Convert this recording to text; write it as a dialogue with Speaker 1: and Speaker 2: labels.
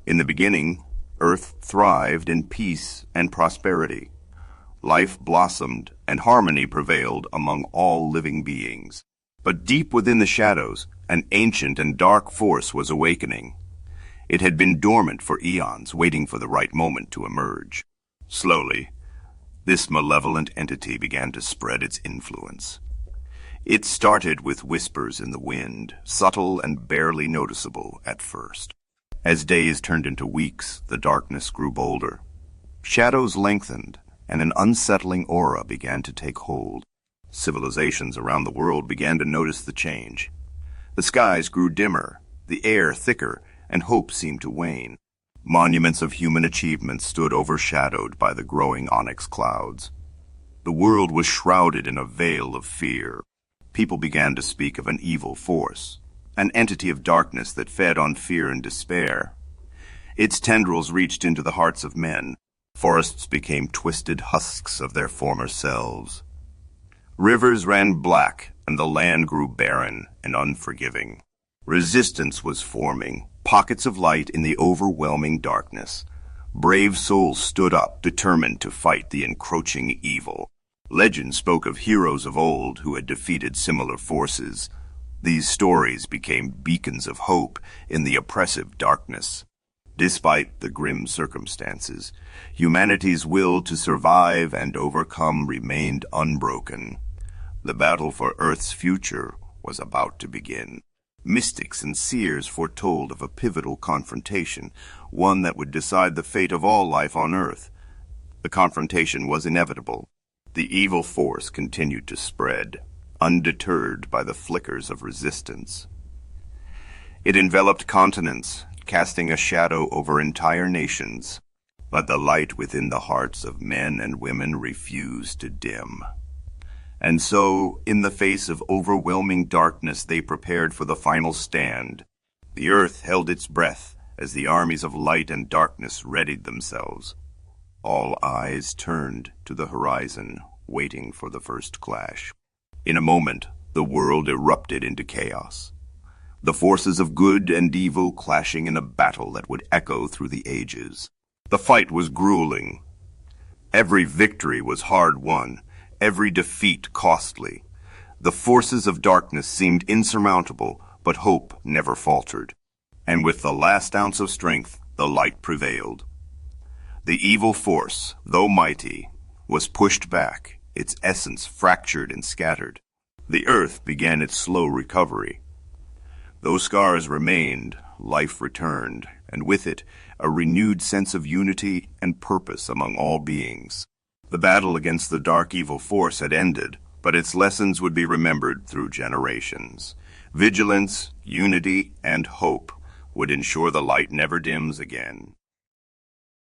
Speaker 1: In the beginning, Earth thrived in peace and prosperity. Life blossomed and harmony prevailed among all living beings. But deep within the shadows, an ancient and dark force was awakening. It had been dormant for eons, waiting for the right moment to emerge. Slowly, this malevolent entity began to spread its influence. It started with whispers in the wind, subtle and barely noticeable at first. As days turned into weeks, the darkness grew bolder. Shadows lengthened, and an unsettling aura began to take hold. Civilizations around the world began to notice the change. The skies grew dimmer, the air thicker, and hope seemed to wane. Monuments of human achievement stood overshadowed by the growing onyx clouds. The world was shrouded in a veil of fear. People began to speak of an evil force, an entity of darkness that fed on fear and despair. Its tendrils reached into the hearts of men. Forests became twisted husks of their former selves. Rivers ran black, and the land grew barren and unforgiving. Resistance was forming, pockets of light in the overwhelming darkness. Brave souls stood up, determined to fight the encroaching evil. Legend spoke of heroes of old who had defeated similar forces. These stories became beacons of hope in the oppressive darkness. Despite the grim circumstances, humanity's will to survive and overcome remained unbroken. The battle for Earth's future was about to begin. Mystics and seers foretold of a pivotal confrontation, one that would decide the fate of all life on Earth. The confrontation was inevitable. The evil force continued to spread, undeterred by the flickers of resistance. It enveloped continents, casting a shadow over entire nations, but the light within the hearts of men and women refused to dim. And so, in the face of overwhelming darkness, they prepared for the final stand. The earth held its breath as the armies of light and darkness readied themselves. All eyes turned to the horizon, waiting for the first clash. In a moment, the world erupted into chaos. The forces of good and evil clashing in a battle that would echo through the ages. The fight was grueling. Every victory was hard-won, every defeat costly. The forces of darkness seemed insurmountable, but hope never faltered. And with the last ounce of strength, the light prevailed. The evil force, though mighty, was pushed back, its essence fractured and scattered. The earth began its slow recovery. Though scars remained, life returned, and with it, a renewed sense of unity and purpose among all beings. The battle against the dark evil force had ended, but its lessons would be remembered through generations. Vigilance, unity, and hope would ensure the light never dims again.